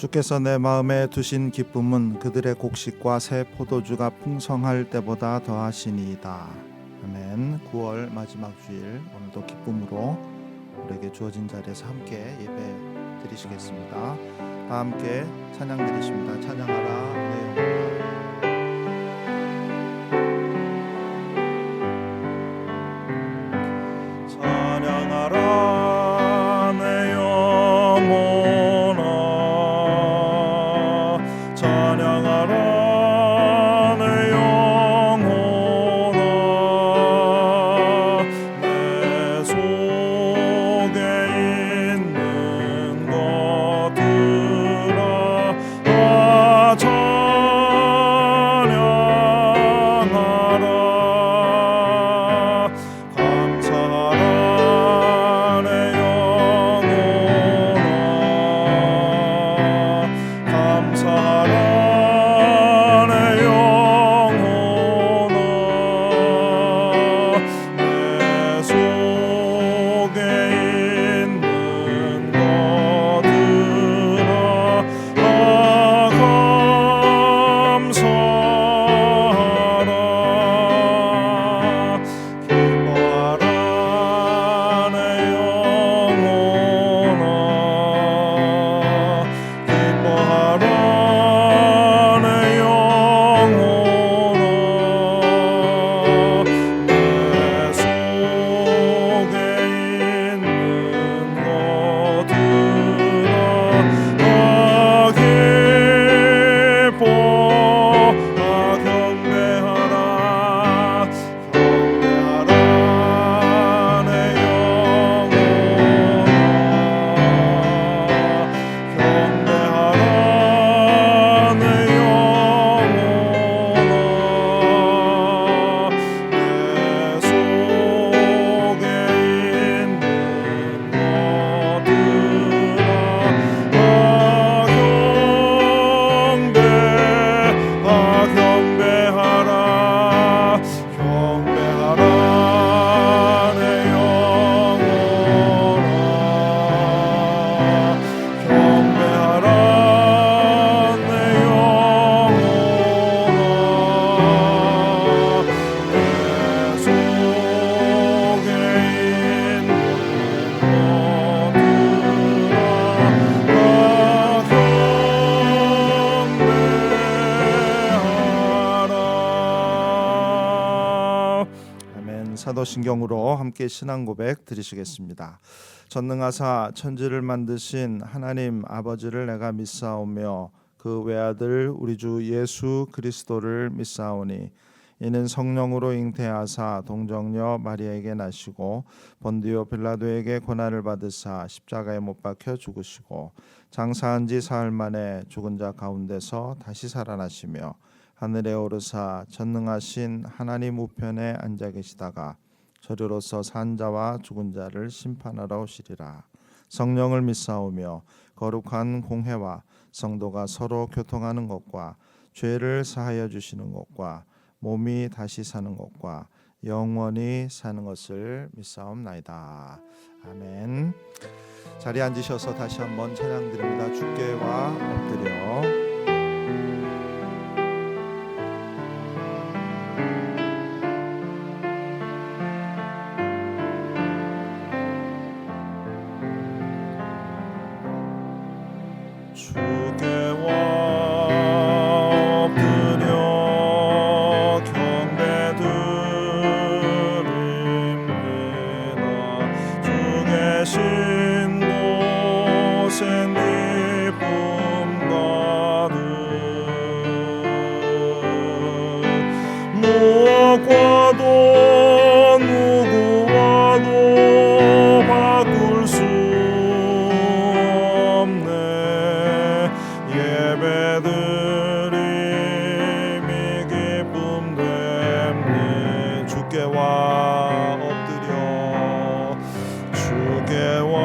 주께서 내 마음에 두신 기쁨은 그들의 곡식과 새 포도주가 풍성할 때보다 더하시니이다. 아멘. 9월 마지막 주일, 오늘도 기쁨으로 우리에게 주어진 자리에서 함께 예배 드리시겠습니다. 다 함께 찬양 드리십니다. 찬양하라 내 영혼아, 찬양하라 내 영혼아, 찬양하라 내 영혼아, 내 속에 있는 것들아 다 찬양하라. 감사하라 내 영혼아, 감사하라 내 영혼아, 내 속에 있는 것들아 다 감사하라. 기뻐하라 내 영혼아, 기뻐하라 내 영혼아, 내 속에 있는 것들아 다 기뻐 경배하라. 경배하라 내 영혼아, 경배하라 내 영혼아, 내 속에 있는 것들아 다 경배하라. 경배하라 내 영혼아, 경배하라 내 영혼아, 내 속에 있는 것들아 아멘. 사도신경으로 함께 신앙 고백 드리시겠습니다. 전능하사 천지를 만드신 하나님 아버지를 내가 믿사오며 그 외아들 우리 주 예수 그리스도를 믿사오니 이는 성령으로 잉태하사 동정녀 마리아에게 나시고 본디오 빌라도에게 고난을 받으사 십자가에 못 박혀 죽으시고 장사한 지 사흘 만에 죽은 자 가운데서 다시 살아나시며 하늘에 오르사 전능하신 하나님 우편에 앉아 계시다가 저리로서 산 자와 죽은 자를 심판하러 오시리라. 성령을 믿사오며 거룩한 공회와 성도가 서로 교통하는 것과 죄를 사하여 주시는 것과 몸이 다시 사는 것과 영원히 사는 것을 믿사옵나이다. 아멘. 자리에 앉으셔서 다시 한번 찬양 드립니다. 주께와 엎드려 주께와 엎드려 경배드립니다. 주 계신 곳엔 기쁨 가득 무엇과도 누구와도 바꿀 수 없네. 예배드림이 기쁨 됨니. 주께와 엎드려 주께와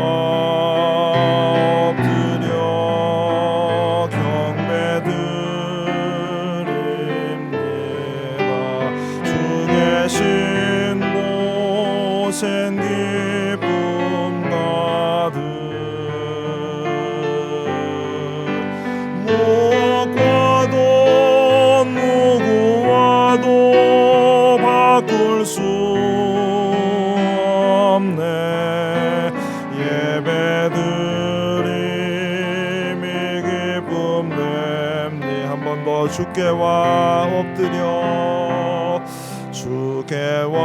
엎드려 주께와 엎드려 주께와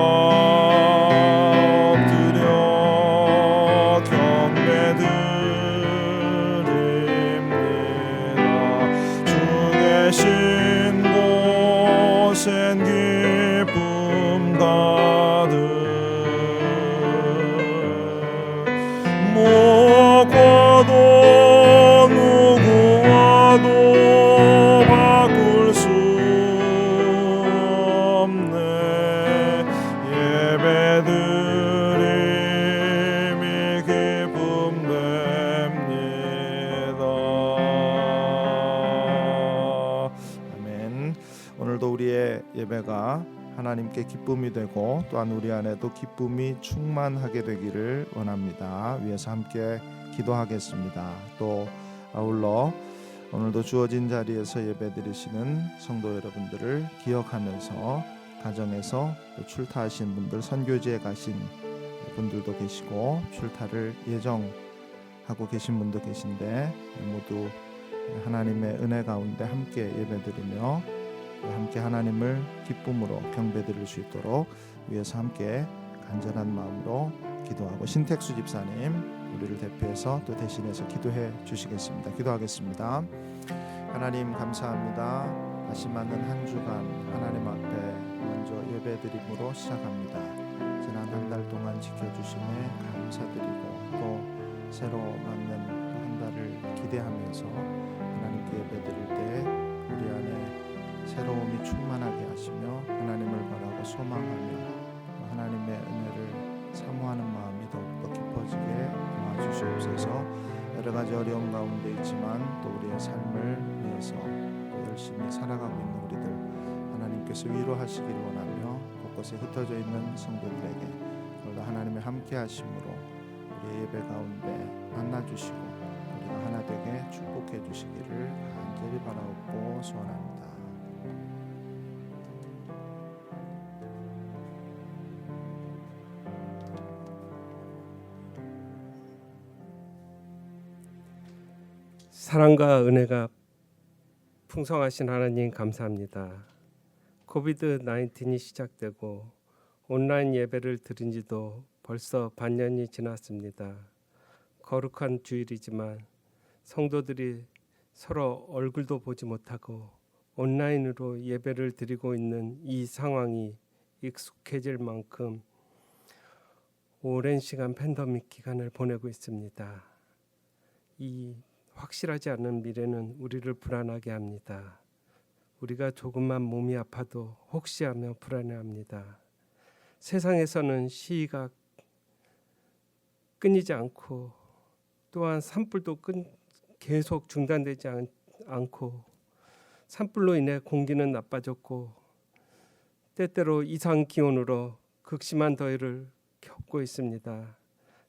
엎드려 경배드립니다. 주 계신 곳엔 기쁨 가득 무엇과도 누구와도 바꿀 수 없네. 예배드림이 기쁨됩니다. 아멘. 오늘도 우리의 예배가 하나님께 기쁨이 되고 또한 우리 안에도 기쁨이 충만하게 되기를 원합니다. 위에서 함께 기도하겠습니다. 또 아울러 오늘도 주어진 자리에서 예배드리시는 성도 여러분들을 기억하면서 가정에서 또 출타하신 분들, 선교지에 가신 분들도 계시고 출타를 예정하고 계신 분도 계신데 모두 하나님의 은혜 가운데 함께 예배드리며 함께 하나님을 기쁨으로 경배드릴 수 있도록 위에서 함께 간절한 마음으로 기도하고 신택수 집사님 우리를 대표해서 또 대신해서 기도해 주시겠습니다. 기도하겠습니다. 하나님 감사합니다. 다시 맞는 한 주간 하나님 앞에 먼저 예배드림으로 시작합니다. 지난 한 달 동안 지켜주심에 감사드리고 또 새로 맞는 한 달을 기대하면서 하나님께 예배드릴 때 우리 안에 새로움이 충만하게 하시며 하나님을 바라고 소망하며 하나님의 은혜를 사모하는 마음이 더욱더 깊어지게 도와주시옵소서. 여러 가지 어려움 가운데 있지만 또 우리의 삶을 위해서 또 열심히 살아가고 있는 우리들 하나님께서 위로하시기를 원하며 곳곳에 흩어져 있는 성도들에게 오늘도 하나님의 함께 하심으로 우리의 예배 가운데 만나주시고 우리가 하나 되게 축복해 주시기를 간절히 바라옵고 소원합니다. 사랑과 은혜가 풍성하신 하나님 감사합니다. 코비드-19이 시작되고 온라인 예배를 드린 지도 벌써 반년이 지났습니다. 거룩한 주일이지만 성도들이 서로 얼굴도 보지 못하고 온라인으로 예배를 드리고 있는 이 상황이 익숙해질 만큼 오랜 시간 팬데믹 기간을 보내고 있습니다. 이 확실하지 않은 미래는 우리를 불안하게 합니다. 우리가 조금만 몸이 아파도 혹시 하며 불안해합니다. 세상에서는 시위가 끊이지 않고 또한 산불도 계속 중단되지 않고 산불로 인해 공기는 나빠졌고 때때로 이상 기온으로 극심한 더위를 겪고 있습니다.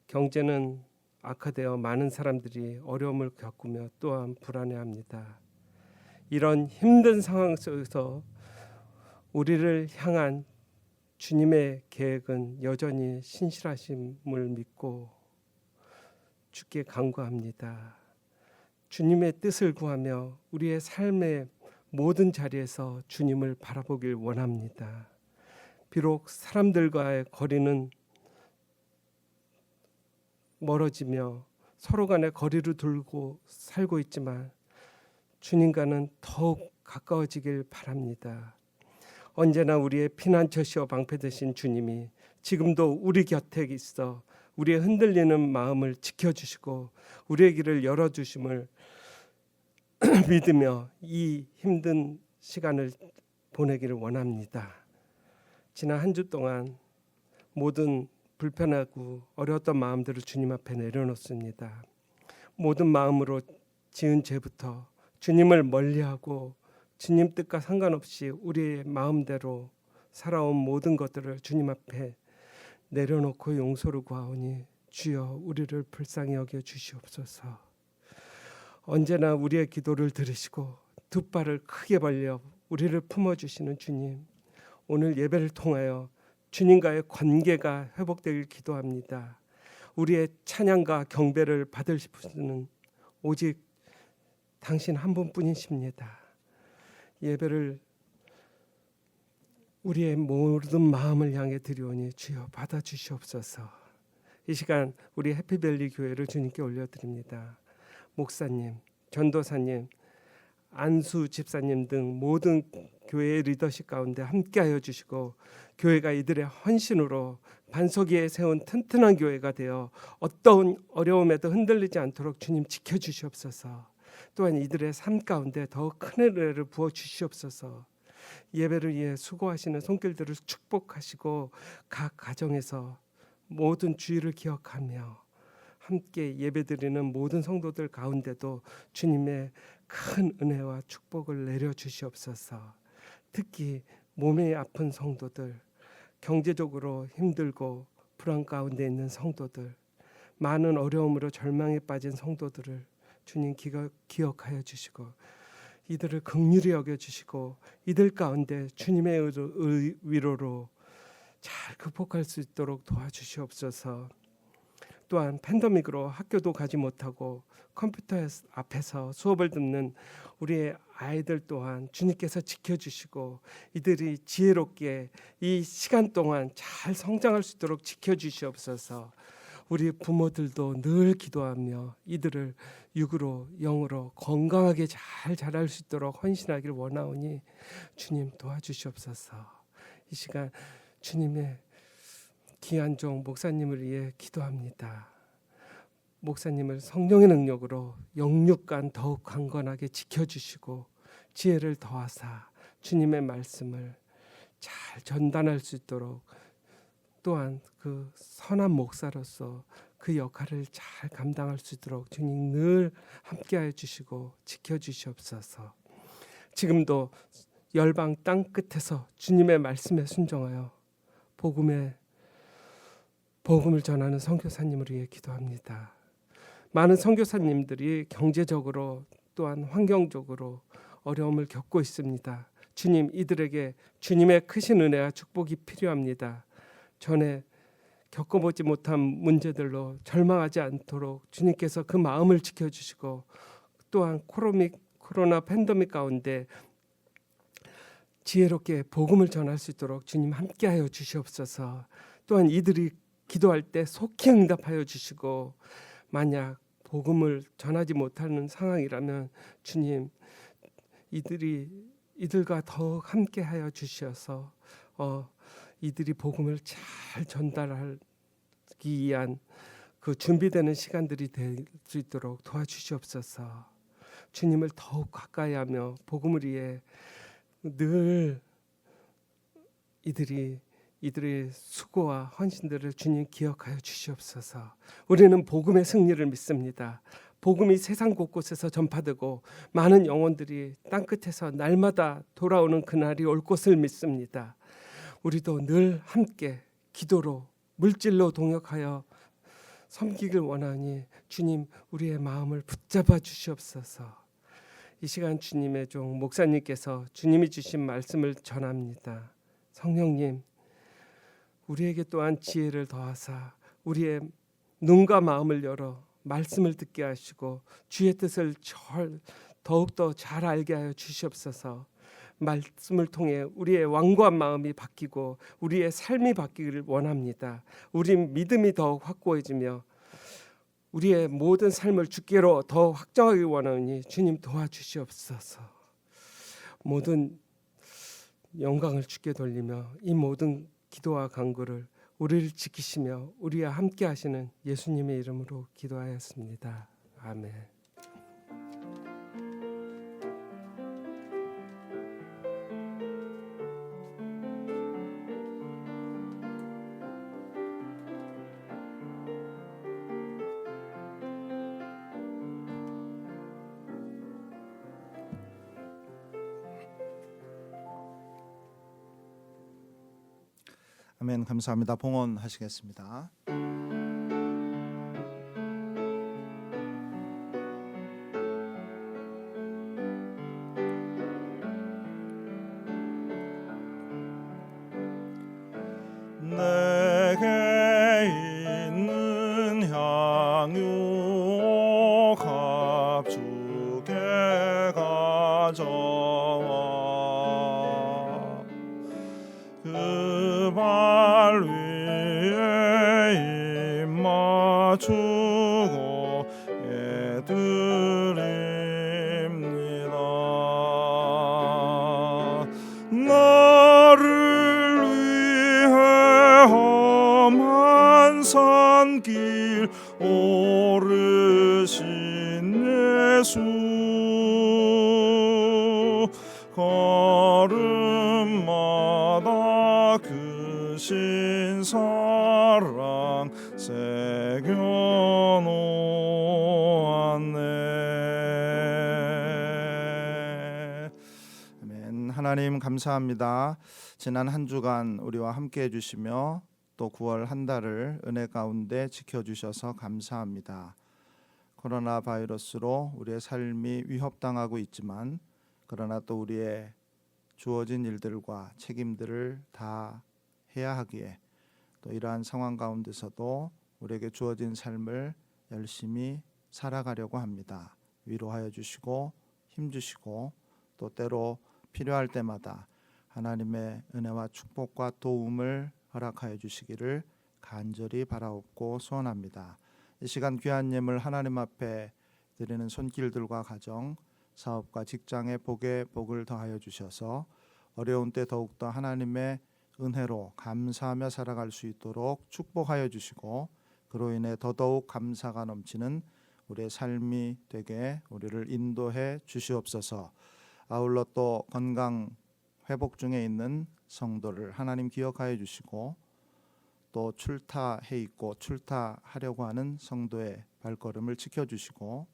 경제는 악화되어 많은 사람들이 어려움을 겪으며 또한 불안해합니다. 이런 힘든 상황 속에서 우리를 향한 주님의 계획은 여전히 신실하심을 믿고 주께 간구합니다. 주님의 뜻을 구하며 우리의 삶의 모든 자리에서 주님을 바라보길 원합니다. 비록 사람들과의 거리는 멀어지며 서로 간에 거리를 두고 살고 있지만 주님과는 더욱 가까워지길 바랍니다. 언제나 우리의 피난처시어 방패 되신 주님이 지금도 우리 곁에 있어 우리의 흔들리는 마음을 지켜주시고 우리의 길을 열어주심을 믿으며 이 힘든 시간을 보내기를 원합니다. 지난 한 주 동안 모든 불편하고 어려웠던 마음들을 주님 앞에 내려놓습니다. 모든 마음으로 지은 죄부터 주님을 멀리하고 주님 뜻과 상관없이 우리의 마음대로 살아온 모든 것들을 주님 앞에 내려놓고 용서를 구하오니 주여 우리를 불쌍히 여겨 주시옵소서. 언제나 우리의 기도를 들으시고 두 발을 크게 벌려 우리를 품어주시는 주님, 오늘 예배를 통하여 주님과의 관계가 회복되길 기도합니다. 우리의 찬양과 경배를 받을 분은 오직 당신 한 분뿐이십니다. 예배를 우리의 모든 마음을 향해 드리오니 주여 받아주시옵소서. 이 시간 우리 해피밸리 교회를 주님께 올려드립니다. 목사님, 전도사님, 안수 집사님 등 모든 교회의 리더십 가운데 함께하여 주시고 교회가 이들의 헌신으로 반석 위에 세운 튼튼한 교회가 되어 어떤 어려움에도 흔들리지 않도록 주님 지켜주시옵소서. 또한 이들의 삶 가운데 더욱 큰 은혜를 부어 주시옵소서. 예배를 위해 수고하시는 손길들을 축복하시고 각 가정에서 모든 주의를 기억하며 함께 예배드리는 모든 성도들 가운데도 주님의 큰 은혜와 축복을 내려 주시옵소서. 특히 몸이 아픈 성도들, 경제적으로 힘들고 불안 가운데 있는 성도들, 많은 어려움으로 절망에 빠진 성도들을 주님 기억하여 주시고 이들을 긍휼히 여겨 주시고 이들 가운데 주님의 위로로 잘 극복할 수 있도록 도와주시옵소서. 또한 팬데믹으로 학교도 가지 못하고 컴퓨터 앞에서 수업을 듣는 우리의 아이들 또한 주님께서 지켜주시고 이들이 지혜롭게 이 시간 동안 잘 성장할 수 있도록 지켜주시옵소서. 우리 부모들도 늘 기도하며 이들을 육으로 영으로 건강하게 잘 자랄 수 있도록 헌신하길 원하오니 주님 도와주시옵소서. 이 시간 주님의 귀한 종 목사님을 위해 기도합니다. 목사님을 성령의 능력으로 영육간 더욱 강건하게 지켜주시고 지혜를 더하사 주님의 말씀을 잘 전달할 수 있도록 또한 그 선한 목사로서 그 역할을 잘 감당할 수 있도록 주님 늘 함께하여 주시고 지켜주시옵소서. 지금도 열방 땅 끝에서 주님의 말씀에 순종하여 복음을 전하는 선교사님을 위해 기도합니다. 많은 선교사님들이 경제적으로 또한 환경적으로 어려움을 겪고 있습니다. 주님, 이들에게 주님의 크신 은혜와 축복이 필요합니다. 전에 겪어보지 못한 문제들로 절망하지 않도록 주님께서 그 마음을 지켜주시고 또한 코로나 팬데믹 가운데 지혜롭게 복음을 전할 수 있도록 주님 함께하여 주시옵소서. 또한 이들이 기도할 때 속히 응답하여 주시고 만약 복음을 전하지 못하는 상황이라면 주님 이들과 더욱 함께하여 주셔서 이들이 복음을 잘 전달하기 위한 그 준비되는 시간들이 될 수 있도록 도와주시옵소서. 주님을 더욱 가까이하며 복음을 위해 늘 이들의 수고와 헌신들을 주님 기억하여 주시옵소서. 우리는 복음의 승리를 믿습니다. 복음이 세상 곳곳에서 전파되고 많은 영혼들이 땅끝에서 날마다 돌아오는 그날이 올 것을 믿습니다. 우리도 늘 함께 기도로 물질로 동역하여 섬기길 원하니 주님 우리의 마음을 붙잡아 주시옵소서. 이 시간 주님의 종 목사님께서 주님이 주신 말씀을 전합니다. 성령님, 우리에게 또한 지혜를 더하사 우리의 눈과 마음을 열어 말씀을 듣게 하시고 주의 뜻을 더욱더 잘 알게 하여 주시옵소서. 말씀을 통해 우리의 완고한 마음이 바뀌고 우리의 삶이 바뀌기를 원합니다. 우리 믿음이 더욱 확고해지며 우리의 모든 삶을 주께로 더 확정하기 원하니 주님 도와주시옵소서. 모든 영광을 주께 돌리며 이 모든 기도와 간구를 우리를 지키시며 우리와 함께 하시는 예수님의 이름으로 기도하였습니다. 아멘. 아멘. 감사합니다. 봉헌하시겠습니다. 내게 있는 향유 값주게 가져와 예수 걸음마다 그 신사랑 새겨놓았네. 아멘. 하나님 감사합니다. 지난 한 주간 우리와 함께 해주시며 또 9월 한 달을 은혜 가운데 지켜주셔서 감사합니다. 코로나 바이러스로 우리의 삶이 위협당하고 있지만 그러나 또 우리의 주어진 일들과 책임들을 다 해야 하기에 또 이러한 상황 가운데서도 우리에게 주어진 삶을 열심히 살아가려고 합니다. 위로하여 주시고 힘 주시고 또 때로 필요할 때마다 하나님의 은혜와 축복과 도움을 허락하여 주시기를 간절히 바라옵고 소원합니다. 이 시간 귀한 예물 하나님 앞에 드리는 손길들과 가정, 사업과 직장의 복에 복을 더하여 주셔서 어려운 때 더욱더 하나님의 은혜로 감사하며 살아갈 수 있도록 축복하여 주시고 그로 인해 더더욱 감사가 넘치는 우리의 삶이 되게 우리를 인도해 주시옵소서. 아울러 또 건강 회복 중에 있는 성도를 하나님 기억하여 주시고 또 출타해 있고 출타하려고 하는 성도의 발걸음을 지켜주시고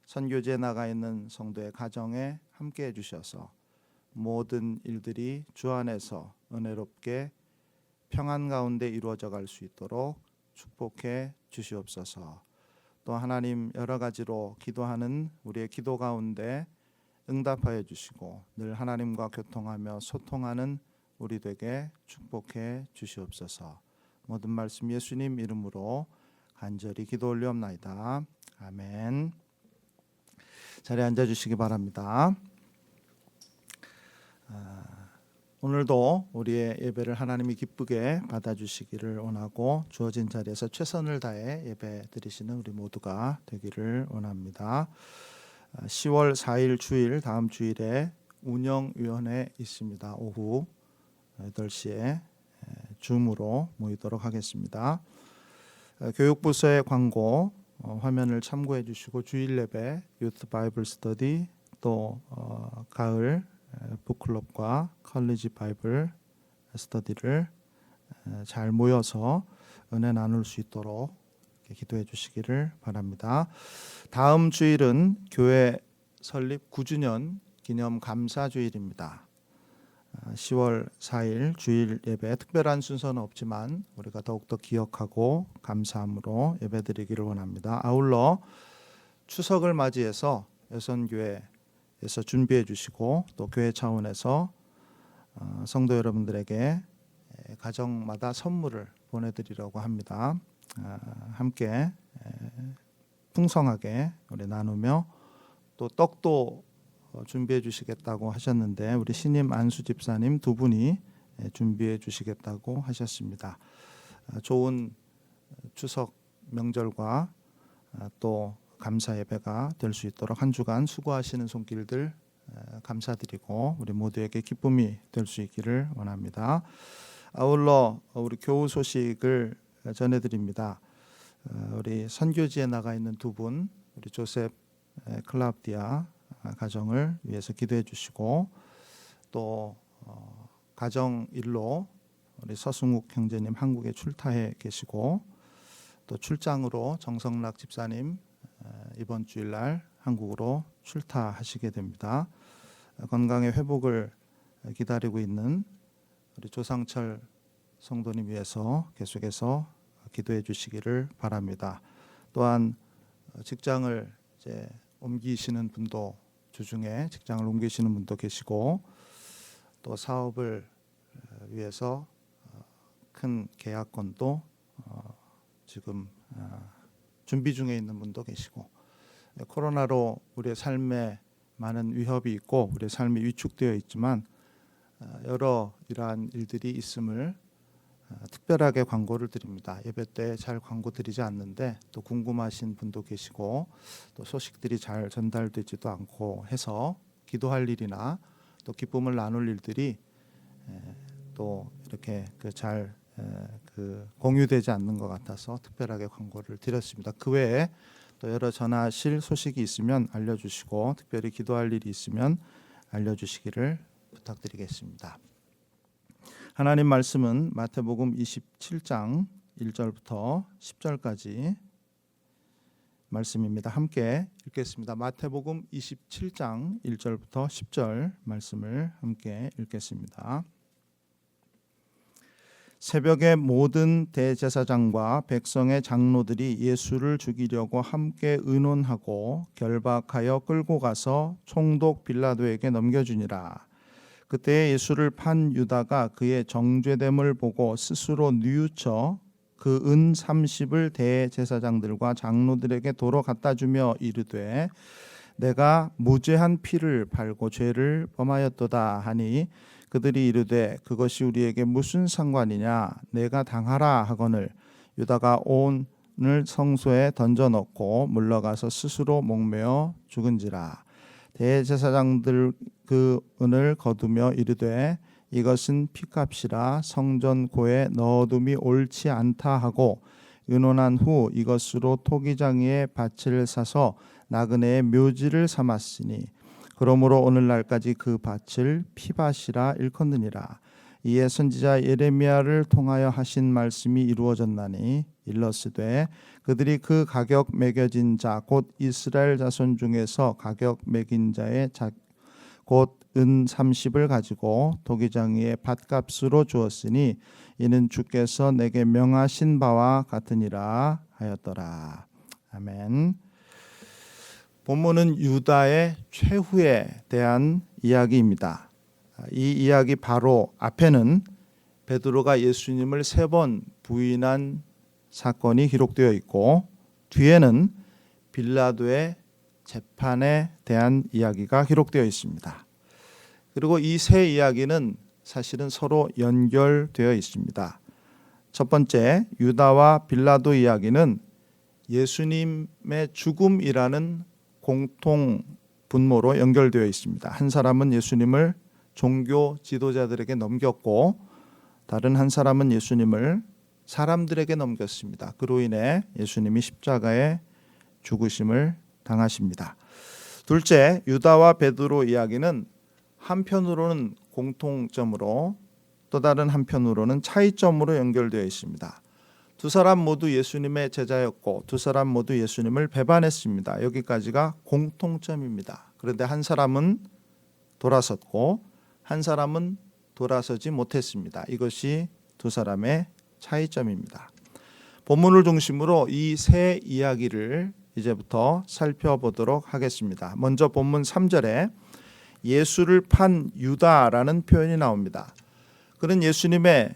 선교지에 나가 있는 성도의 가정에 함께해 주셔서 모든 일들이 주 안에서 은혜롭게 평안 가운데 이루어져 갈 수 있도록 축복해 주시옵소서. 또 하나님 여러 가지로 기도하는 우리의 기도 가운데 응답하여 주시고 늘 하나님과 교통하며 소통하는 우리 되게 축복해 주시옵소서. 모든 말씀 예수님 이름으로 간절히 기도 올리옵나이다. 아멘. 자리에 앉아 주시기 바랍니다. 오늘도 우리의 예배를 하나님이 기쁘게 받아주시기를 원하고 주어진 자리에서 최선을 다해 예배 드리시는 우리 모두가 되기를 원합니다. 10월 4일 주일 다음 주일에 운영위원회 있습니다. 오후 8시에 줌으로 모이도록 하겠습니다. 교육부서의 광고 화면을 참고해 주시고 주일 예배, 유트 바이블 스터디 또 가을 북클럽과 컬리지 바이블 스터디를 잘 모여서 은혜 나눌 수 있도록 기도해 주시기를 바랍니다. 다음 주일은 교회 설립 9주년 기념 감사 주일입니다. 10월 4일 주일 예배 특별한 순서는 없지만 우리가 더욱더 기억하고 감사함으로 예배드리기를 원합니다. 아울러 추석을 맞이해서 여선교회에서 준비해 주시고 또 교회 차원에서 성도 여러분들에게 가정마다 선물을 보내드리려고 합니다. 함께 풍성하게 우리 나누며 또 떡도 준비해 주시겠다고 하셨는데 우리 신임 안수 집사님 두 분이 준비해 주시겠다고 하셨습니다. 좋은 추석 명절과 또 감사 예배가 될 수 있도록 한 주간 수고하시는 손길들 감사드리고 우리 모두에게 기쁨이 될 수 있기를 원합니다. 아울러 우리 교우 소식을 전해드립니다. 우리 선교지에 나가 있는 두 분, 우리 조셉 클라우디아 가정을 위해서 기도해 주시고 또 가정 일로 우리 서승욱 형제님 한국에 출타해 계시고 또 출장으로 정성락 집사님 이번 주일날 한국으로 출타하시게 됩니다. 건강의 회복을 기다리고 있는 우리 조상철 성도님 위해서 계속해서 기도해 주시기를 바랍니다. 또한 직장을 이제 옮기시는 분도 주중에 직장을 옮기시는 분도 계시고 또 사업을 위해서 큰 계약건도 지금 준비 중에 있는 분도 계시고 코로나로 우리의 삶에 많은 위협이 있고 우리의 삶이 위축되어 있지만 여러 이러한 일들이 있음을 특별하게 광고를 드립니다. 예배 때 잘 광고 드리지 않는데 또 궁금하신 분도 계시고 또 소식들이 잘 전달되지도 않고 해서 기도할 일이나 또 기쁨을 나눌 일들이 또 이렇게 잘 공유되지 않는 것 같아서 특별하게 광고를 드렸습니다. 그 외에 또 여러 전하실 소식이 있으면 알려주시고 특별히 기도할 일이 있으면 알려주시기를 부탁드리겠습니다. 하나님 말씀은 마태복음 27장 1절부터 10절까지 말씀입니다. 함께 읽겠습니다. 마태복음 27장 1절부터 10절 말씀을 함께 읽겠습니다. 새벽에 모든 대제사장과 백성의 장로들이 예수를 죽이려고 함께 의논하고 결박하여 끌고 가서 총독 빌라도에게 넘겨주니라. 그때 예수를 판 유다가 그의 정죄됨을 보고 스스로 뉘우쳐 그 은 30을 대제사장들과 장로들에게 도로 갖다 주며 이르되 내가 무죄한 피를 팔고 죄를 범하였도다 하니 그들이 이르되 그것이 우리에게 무슨 상관이냐 내가 당하라 하거늘 유다가 온을 성소에 던져 넣고 물러가서 스스로 목매어 죽은지라. 대제사장들 그 은을 거두며 이르되 이것은 피값이라 성전 고에 넣어둠이 옳지 않다 하고 의논한 후 이것으로 토기장이의 밭을 사서 나그네의 묘지를 삼았으니 그러므로 오늘날까지 그 밭을 피밭이라 일컫느니라. 이에 선지자 예레미야를 통하여 하신 말씀이 이루어졌나니 일러스되 그들이 그 가격 매겨진 자 곧 이스라엘 자손 중에서 가격 매긴 자의 곧 은 30을 가지고 도기장이의 밭값으로 주었으니 이는 주께서 내게 명하신 바와 같으니라 하였더라. 아멘. 본문은 유다의 최후에 대한 이야기입니다. 이 이야기 바로 앞에는 베드로가 예수님을 3번 부인한 사건이 기록되어 있고 뒤에는 빌라도의 재판에 대한 이야기가 기록되어 있습니다. 그리고 이 세 이야기는 사실은 서로 연결되어 있습니다. 첫 번째 유다와 빌라도 이야기는 예수님의 죽음이라는 공통 분모로 연결되어 있습니다. 한 사람은 예수님을 종교 지도자들에게 넘겼고 다른 한 사람은 예수님을 사람들에게 넘겼습니다. 그로 인해 예수님이 십자가에 죽으심을 당하십니다. 둘째, 유다와 베드로 이야기는 한편으로는 공통점으로 또 다른 한편으로는 차이점으로 연결되어 있습니다. 두 사람 모두 예수님의 제자였고 두 사람 모두 예수님을 배반했습니다. 여기까지가 공통점입니다. 그런데 한 사람은 돌아섰고 한 사람은 돌아서지 못했습니다. 이것이 두 사람의 차이점입니다. 본문을 중심으로 이 세 이야기를 이제부터 살펴보도록 하겠습니다. 먼저 본문 3절에 예수를 판 유다라는 표현이 나옵니다. 그는 예수님의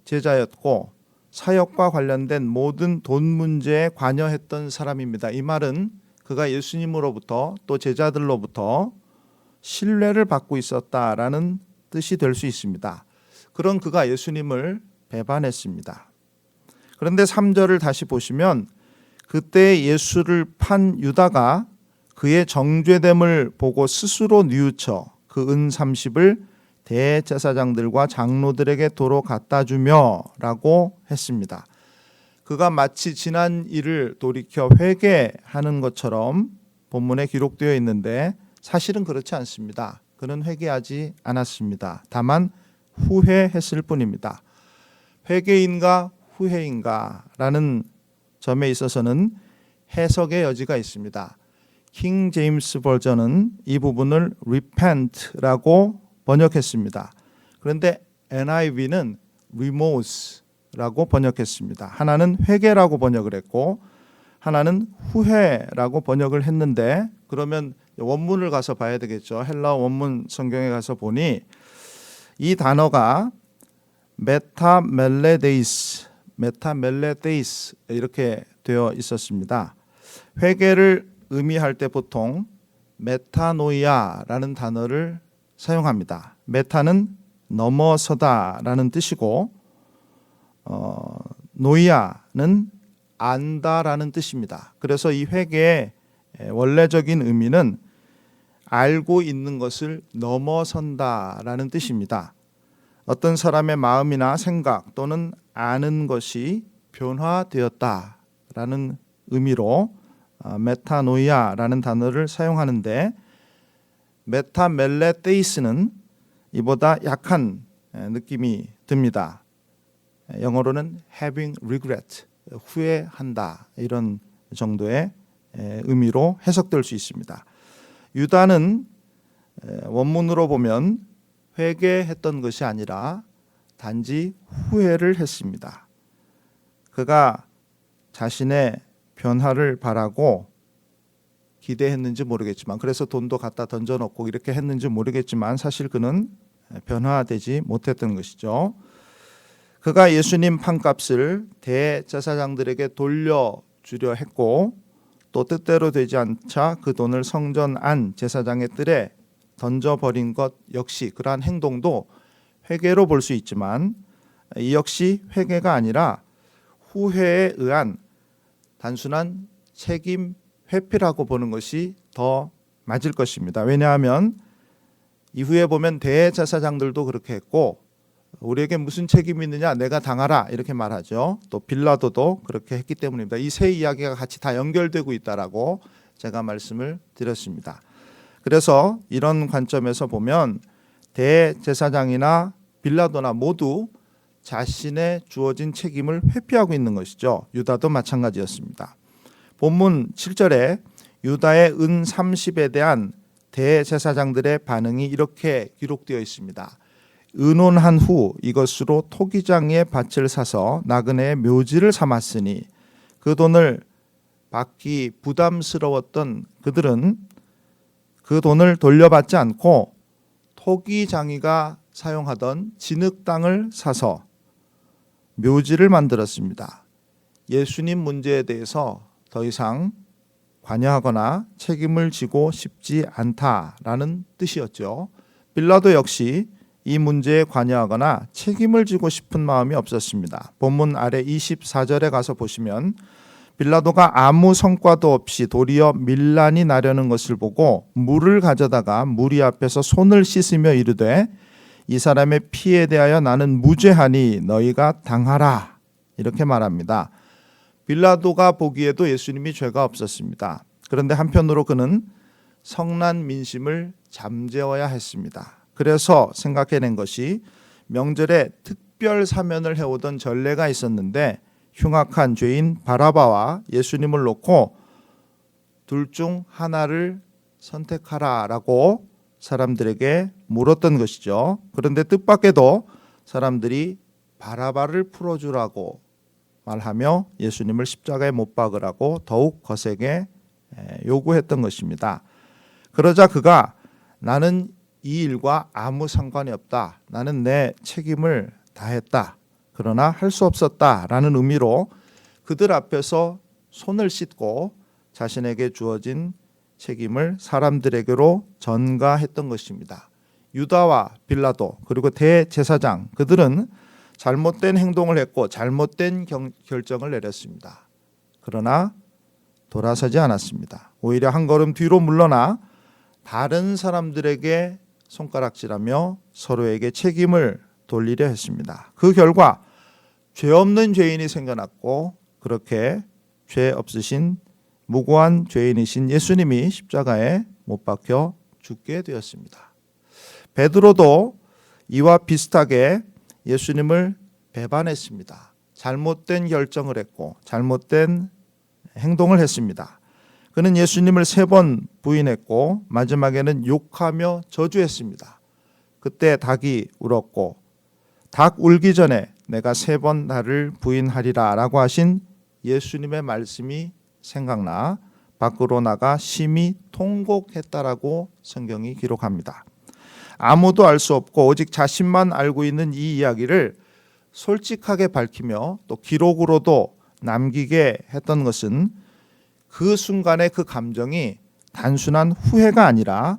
제자였고 사역과 관련된 모든 돈 문제에 관여했던 사람입니다. 이 말은 그가 예수님으로부터 또 제자들로부터 신뢰를 받고 있었다라는 뜻이 될 수 있습니다. 그런 그가 예수님을 배반했습니다. 그런데 3절을 다시 보시면 그때 예수를 판 유다가 그의 정죄됨을 보고 스스로 뉘우쳐 그 은 30을 대제사장들과 장로들에게 도로 갖다 주며 라고 했습니다. 그가 마치 지난 일을 돌이켜 회개하는 것처럼 본문에 기록되어 있는데 사실은 그렇지 않습니다. 그는 회개하지 않았습니다. 다만 후회했을 뿐입니다. 회개인가 후회인가 라는 점에 있어서는 해석의 여지가 있습니다. 킹 제임스 버전은 이 부분을 repent라고 번역했습니다. 그런데 NIV는 remorse라고 번역했습니다. 하나는 회개라고 번역을 했고 하나는 후회라고 번역을 했는데 그러면 원문을 가서 봐야 되겠죠. 헬라어 원문 성경에 가서 보니 이 단어가 메타멜레데이스 이렇게 되어 있었습니다. 회개를 의미할 때 보통 메타노이아라는 단어를 사용합니다. 메타는 넘어서다라는 뜻이고 노이아는 안다라는 뜻입니다. 그래서 이 회개의 원래적인 의미는 알고 있는 것을 넘어선다라는 뜻입니다. 어떤 사람의 마음이나 생각 또는 아는 것이 변화되었다라는 의미로 메타노이아라는 단어를 사용하는데 메타멜레테이스는 이보다 약한 느낌이 듭니다. 영어로는 having regret, 후회한다 이런 정도의 의미로 해석될 수 있습니다. 유다는 원문으로 보면 회개했던 것이 아니라 단지 후회를 했습니다. 그가 자신의 변화를 바라고 기대했는지 모르겠지만, 그래서 돈도 갖다 던져놓고 이렇게 했는지 모르겠지만 사실 그는 변화되지 못했던 것이죠. 그가 예수님 판값을 대제사장들에게 돌려주려 했고 또 뜻대로 되지 않자 그 돈을 성전 안 제사장의 뜰에 던져버린 것 역시, 그러한 행동도 회개로 볼 수 있지만 이 역시 회개가 아니라 후회에 의한 단순한 책임 회피라고 보는 것이 더 맞을 것입니다. 왜냐하면 이후에 보면 대제사장들도 그렇게 했고 우리에게 무슨 책임이 있느냐, 내가 당하라 이렇게 말하죠. 또 빌라도도 그렇게 했기 때문입니다. 이 세 이야기가 같이 다 연결되고 있다라고 제가 말씀을 드렸습니다. 그래서 이런 관점에서 보면 대제사장이나 빌라도나 모두 자신의 주어진 책임을 회피하고 있는 것이죠. 유다도 마찬가지였습니다. 본문 7절에 유다의 은 30에 대한 대제사장들의 반응이 이렇게 기록되어 있습니다. 의논한 후 이것으로 토기장의 밭을 사서 나그네의 묘지를 삼았으니 그 돈을 받기 부담스러웠던 그들은 그 돈을 돌려받지 않고 토기장이가 사용하던 진흙 땅을 사서 묘지를 만들었습니다. 예수님 문제에 대해서 더 이상 관여하거나 책임을 지고 싶지 않다라는 뜻이었죠. 빌라도 역시 이 문제에 관여하거나 책임을 지고 싶은 마음이 없었습니다. 본문 아래 24절에 가서 보시면 빌라도가 아무 성과도 없이 도리어 밀란이 나려는 것을 보고 물을 가져다가 무리 앞에서 손을 씻으며 이르되 이 사람의 피에 대하여 나는 무죄하니 너희가 당하라 이렇게 말합니다. 빌라도가 보기에도 예수님이 죄가 없었습니다. 그런데 한편으로 그는 성난 민심을 잠재워야 했습니다. 그래서 생각해낸 것이 명절에 특별 사면을 해오던 전례가 있었는데 흉악한 죄인 바라바와 예수님을 놓고 둘 중 하나를 선택하라라고 사람들에게 물었던 것이죠. 그런데 뜻밖에도 사람들이 바라바를 풀어주라고 말하며 예수님을 십자가에 못 박으라고 더욱 거세게 요구했던 것입니다. 그러자 그가 나는 이 일과 아무 상관이 없다. 나는 내 책임을 다했다. 그러나 할 수 없었다라는 의미로 그들 앞에서 손을 씻고 자신에게 주어진 책임을 사람들에게로 전가했던 것입니다. 유다와 빌라도 그리고 대제사장 그들은 잘못된 행동을 했고 잘못된 결정을 내렸습니다. 그러나 돌아서지 않았습니다. 오히려 한 걸음 뒤로 물러나 다른 사람들에게 손가락질하며 서로에게 책임을 돌리려 했습니다. 그 결과 죄 없는 죄인이 생겨났고 그렇게 죄 없으신 무고한 죄인이신 예수님이 십자가에 못 박혀 죽게 되었습니다. 베드로도 이와 비슷하게 예수님을 배반했습니다. 잘못된 결정을 했고 잘못된 행동을 했습니다. 그는 예수님을 3번 부인했고 마지막에는 욕하며 저주했습니다. 그때 닭이 울었고 닭 울기 전에 내가 3번 나를 부인하리라 라고 하신 예수님의 말씀이 생각나 밖으로 나가 심히 통곡했다라고 성경이 기록합니다. 아무도 알 수 없고 오직 자신만 알고 있는 이 이야기를 솔직하게 밝히며 또 기록으로도 남기게 했던 것은 그 순간의 그 감정이 단순한 후회가 아니라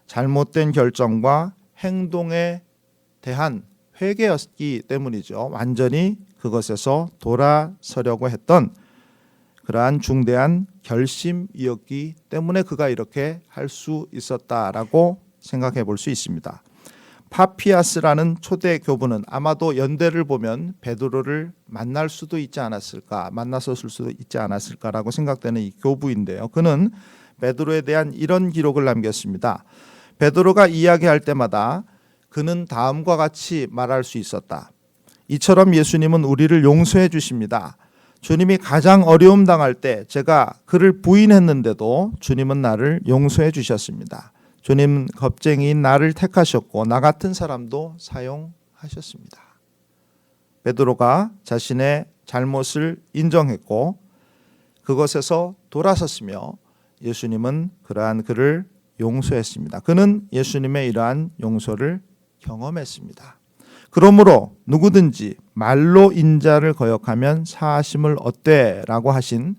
잘못된 결정과 행동에 대한 회개였기 때문이죠. 완전히 그것에서 돌아서려고 했던 그러한 중대한 결심이었기 때문에 그가 이렇게 할 수 있었다라고 생각해 볼 수 있습니다. 파피아스라는 초대 교부는 아마도 연대를 보면 베드로를 만날 수도 있지 않았을까, 만났었을 수도 있지 않았을까라고 생각되는 이 교부인데요. 그는 베드로에 대한 이런 기록을 남겼습니다. 베드로가 이야기할 때마다 그는 다음과 같이 말할 수 있었다. 이처럼 예수님은 우리를 용서해 주십니다. 주님이 가장 어려움 당할 때 제가 그를 부인했는데도 주님은 나를 용서해 주셨습니다. 주님 겁쟁이인 나를 택하셨고 나 같은 사람도 사용하셨습니다. 베드로가 자신의 잘못을 인정했고 그것에서 돌아섰으며 예수님은 그러한 그를 용서했습니다. 그는 예수님의 이러한 용서를 경험했습니다. 그러므로 누구든지 말로 인자를 거역하면 사하심을 얻되 라고 하신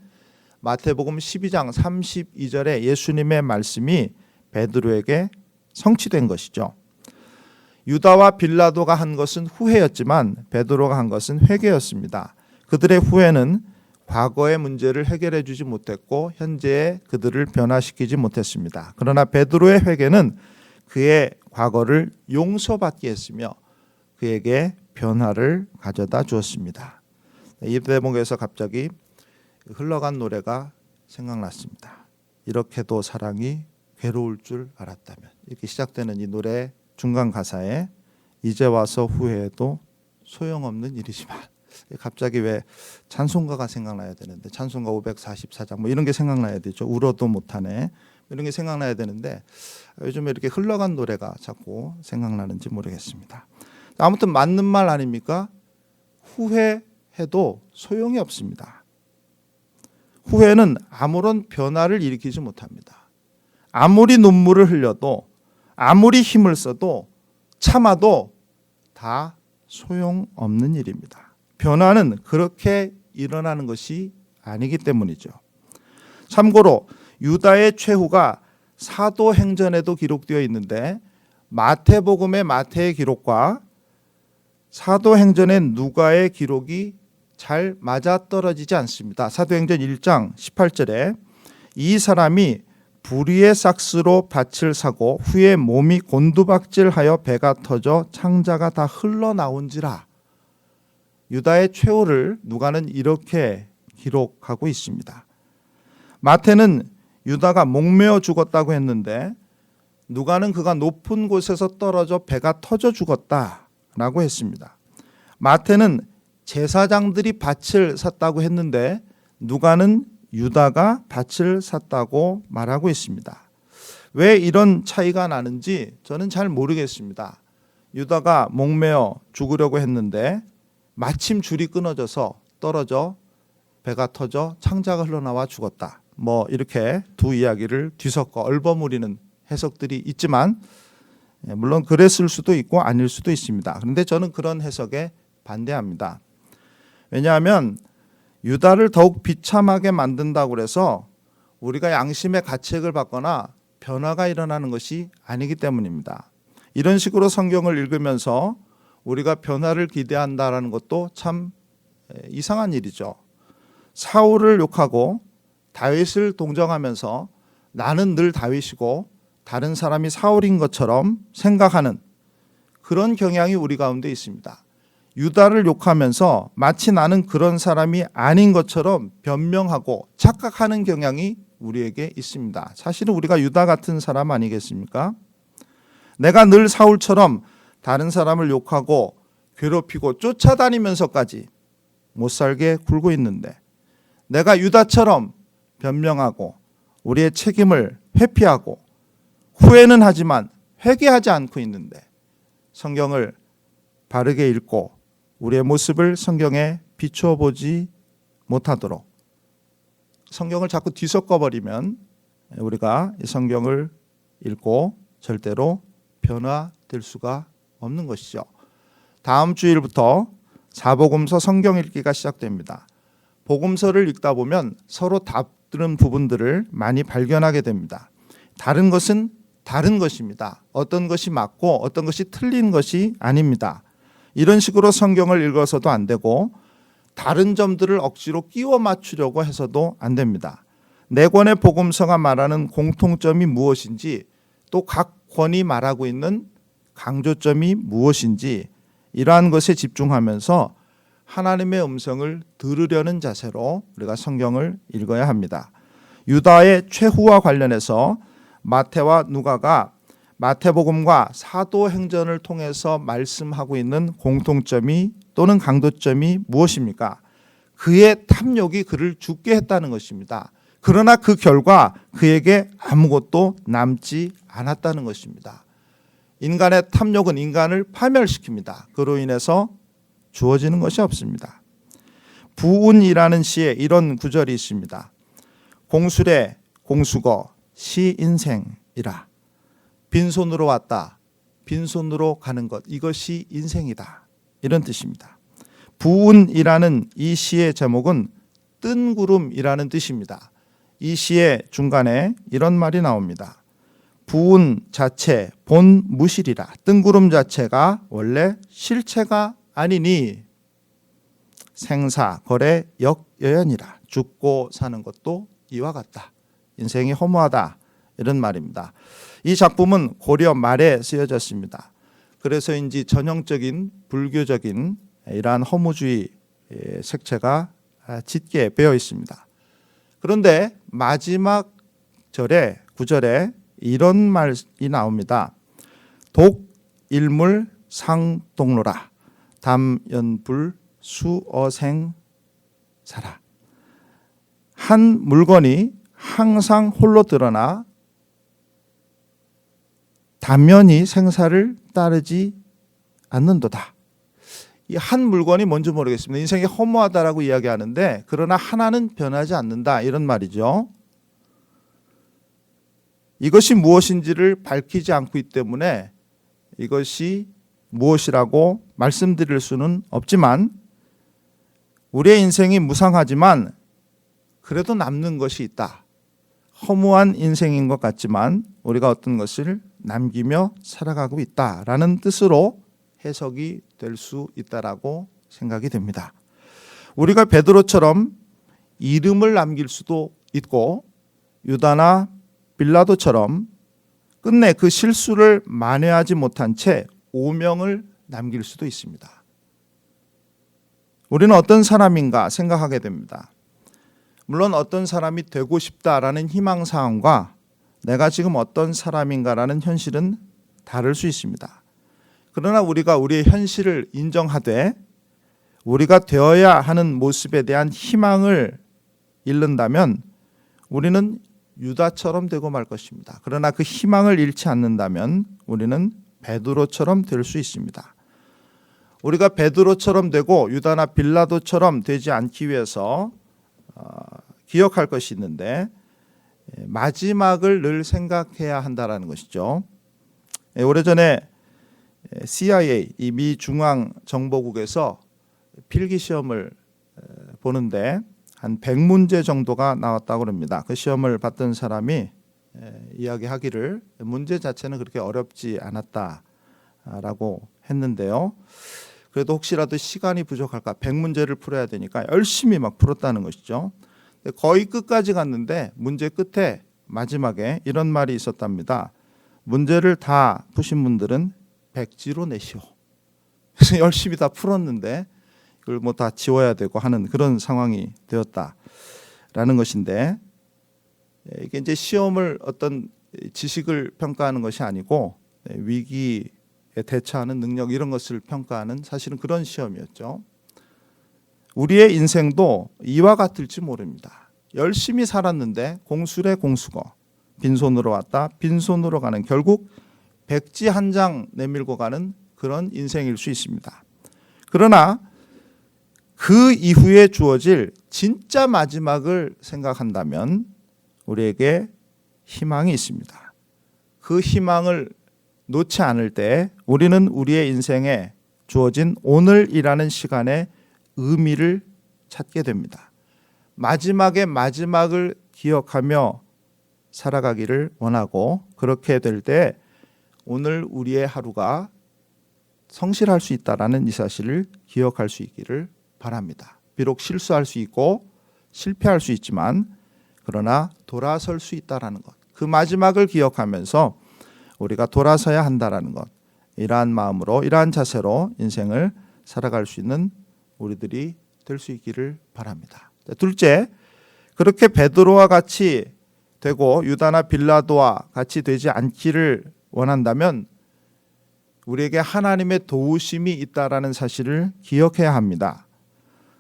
마태복음 12장 32절의 예수님의 말씀이 베드로에게 성취된 것이죠. 유다와 빌라도가 한 것은 후회였지만 베드로가 한 것은 회개였습니다. 그들의 후회는 과거의 문제를 해결해 주지 못했고 현재의 그들을 변화시키지 못했습니다. 그러나 베드로의 회개는 그의 과거를 용서받게 했으며 그에게 변화를 가져다 주었습니다. 이 대목에서 갑자기 흘러간 노래가 생각났습니다. 이렇게도 사랑이 괴로울 줄 알았다면, 이렇게 시작되는 이 노래 중간 가사에 이제 와서 후회해도 소용없는 일이지만, 갑자기 왜 찬송가가 생각나야 되는데, 찬송가 544장 뭐 이런 게 생각나야 되죠. 울어도 못하네 이런 게 생각나야 되는데 요즘에 이렇게 흘러간 노래가 자꾸 생각나는지 모르겠습니다. 아무튼 맞는 말 아닙니까? 후회해도 소용이 없습니다. 후회는 아무런 변화를 일으키지 못합니다. 아무리 눈물을 흘려도 아무리 힘을 써도 참아도 다 소용없는 일입니다. 변화는 그렇게 일어나는 것이 아니기 때문이죠. 참고로 유다의 최후가 사도행전에도 기록되어 있는데 마태복음의 마태의 기록과 사도행전의 누가의 기록이 잘 맞아떨어지지 않습니다. 사도행전 1장 18절에 이 사람이 불의의 삭스로 밭을 사고 후에 몸이 곤두박질하여 배가 터져 창자가 다 흘러나온지라. 유다의 최후를 누가는 이렇게 기록하고 있습니다. 마태는 유다가 목매어 죽었다고 했는데 누가는 그가 높은 곳에서 떨어져 배가 터져 죽었다라고 했습니다. 마태는 제사장들이 밭을 샀다고 했는데 누가는 유다가 밭을 샀다고 말하고 있습니다. 왜 이런 차이가 나는지 저는 잘 모르겠습니다. 유다가 목매어 죽으려고 했는데 마침 줄이 끊어져서 떨어져 배가 터져 창자가 흘러나와 죽었다. 뭐 이렇게 두 이야기를 뒤섞어 얽어무리는 해석들이 있지만 물론 그랬을 수도 있고 아닐 수도 있습니다. 그런데 저는 그런 해석에 반대합니다. 왜냐하면 유다를 더욱 비참하게 만든다고 해서 우리가 양심의 가책을 받거나 변화가 일어나는 것이 아니기 때문입니다. 이런 식으로 성경을 읽으면서 우리가 변화를 기대한다라는 것도 참 이상한 일이죠. 사울을 욕하고 다윗을 동정하면서 나는 늘 다윗이고 다른 사람이 사울인 것처럼 생각하는 그런 경향이 우리 가운데 있습니다. 유다를 욕하면서 마치 나는 그런 사람이 아닌 것처럼 변명하고 착각하는 경향이 우리에게 있습니다. 사실은 우리가 유다 같은 사람 아니겠습니까? 내가 늘 사울처럼 다른 사람을 욕하고 괴롭히고 쫓아다니면서까지 못 살게 굴고 있는데 내가 유다처럼 변명하고 우리의 책임을 회피하고 후회는 하지만 회개하지 않고 있는데 성경을 바르게 읽고 우리의 모습을 성경에 비추어 보지 못하도록 성경을 자꾸 뒤섞어 버리면 우리가 이 성경을 읽고 절대로 변화될 수가 없는 것이죠. 다음 주일부터 사복음서 성경 읽기가 시작됩니다. 복음서를 읽다 보면 서로 다른 부분들을 많이 발견하게 됩니다. 다른 것은 다른 것입니다. 어떤 것이 맞고 어떤 것이 틀린 것이 아닙니다. 이런 식으로 성경을 읽어서도 안 되고 다른 점들을 억지로 끼워 맞추려고 해서도 안 됩니다. 네 권의 복음서가 말하는 공통점이 무엇인지 또 각 권이 말하고 있는 강조점이 무엇인지 이러한 것에 집중하면서 하나님의 음성을 들으려는 자세로 우리가 성경을 읽어야 합니다. 유다의 최후와 관련해서 마태와 누가가 마태복음과 사도행전을 통해서 말씀하고 있는 공통점이 또는 강조점이 무엇입니까? 그의 탐욕이 그를 죽게 했다는 것입니다. 그러나 그 결과 그에게 아무것도 남지 않았다는 것입니다. 인간의 탐욕은 인간을 파멸시킵니다. 그로 인해서 주어지는 것이 없습니다. 부운이라는 시에 이런 구절이 있습니다. 공수래 공수거 시인생이라. 빈손으로 왔다. 빈손으로 가는 것. 이것이 인생이다. 이런 뜻입니다. 부운이라는 이 시의 제목은 뜬구름이라는 뜻입니다. 이 시의 중간에 이런 말이 나옵니다. 부운 자체 본 무실이라. 뜬구름 자체가 원래 실체가 아니니 생사 거래 역여연이라. 죽고 사는 것도 이와 같다. 인생이 허무하다. 이런 말입니다. 이 작품은 고려 말에 쓰여졌습니다. 그래서인지 전형적인 불교적인 이러한 허무주의 색채가 짙게 배어 있습니다. 그런데 마지막 절에 구절에 이런 말이 나옵니다. 독일물 상동로라 담연불 수어생 사라. 한 물건이 항상 홀로 드러나 단면이 생사를 따르지 않는도다. 이 한 물건이 뭔지 모르겠습니다. 인생이 허무하다라고 이야기하는데 그러나 하나는 변하지 않는다 이런 말이죠. 이것이 무엇인지를 밝히지 않고 있기 때문에 이것이 무엇이라고 말씀드릴 수는 없지만 우리의 인생이 무상하지만 그래도 남는 것이 있다. 허무한 인생인 것 같지만 우리가 어떤 것을 남기며 살아가고 있다라는 뜻으로 해석이 될 수 있다라고 생각이 됩니다. 우리가 베드로처럼 이름을 남길 수도 있고 유다나 빌라도처럼 끝내 그 실수를 만회하지 못한 채 오명을 남길 수도 있습니다. 우리는 어떤 사람인가 생각하게 됩니다. 물론 어떤 사람이 되고 싶다라는 희망사항과 내가 지금 어떤 사람인가라는 현실은 다를 수 있습니다. 그러나 우리가 우리의 현실을 인정하되 우리가 되어야 하는 모습에 대한 희망을 잃는다면 우리는 유다처럼 되고 말 것입니다. 그러나 그 희망을 잃지 않는다면 우리는 베드로처럼 될 수 있습니다. 우리가 베드로처럼 되고 유다나 빌라도처럼 되지 않기 위해서 기억할 것이 있는데 마지막을 늘 생각해야 한다는 것이죠. 오래전에 CIA, 이 미 중앙정보국에서 필기시험을 보는데 한 100문제 정도가 나왔다고 합니다. 그 시험을 봤던 사람이 이야기하기를 문제 자체는 그렇게 어렵지 않았다라고 했는데요. 그래도 혹시라도 시간이 부족할까 100문제를 풀어야 되니까 열심히 막 풀었다는 것이죠. 거의 끝까지 갔는데 문제 끝에 마지막에 이런 말이 있었답니다. 문제를 다 푸신 분들은 백지로 내시오. 그래서 열심히 다 풀었는데 이걸 뭐 다 지워야 되고 하는 그런 상황이 되었다라는 것인데 이게 이제 시험을 어떤 지식을 평가하는 것이 아니고 위기에 대처하는 능력 이런 것을 평가하는 사실은 그런 시험이었죠. 우리의 인생도 이와 같을지 모릅니다. 열심히 살았는데 공수래 공수거 빈손으로 왔다 빈손으로 가는 결국 백지 한 장 내밀고 가는 그런 인생일 수 있습니다. 그러나 그 이후에 주어질 진짜 마지막을 생각한다면 우리에게 희망이 있습니다. 그 희망을 놓지 않을 때 우리는 우리의 인생에 주어진 오늘이라는 시간에 의미를 찾게 됩니다. 마지막의 마지막을 기억하며 살아가기를 원하고 그렇게 될 때 오늘 우리의 하루가 성실할 수 있다라는 이 사실을 기억할 수 있기를 바랍니다. 비록 실수할 수 있고 실패할 수 있지만 그러나 돌아설 수 있다라는 것. 그 마지막을 기억하면서 우리가 돌아서야 한다라는 것. 이러한 마음으로 이러한 자세로 인생을 살아갈 수 있는 우리들이 될 수 있기를 바랍니다. 둘째, 그렇게 베드로와 같이 되고 유다나 빌라도와 같이 되지 않기를 원한다면 우리에게 하나님의 도우심이 있다라는 사실을 기억해야 합니다.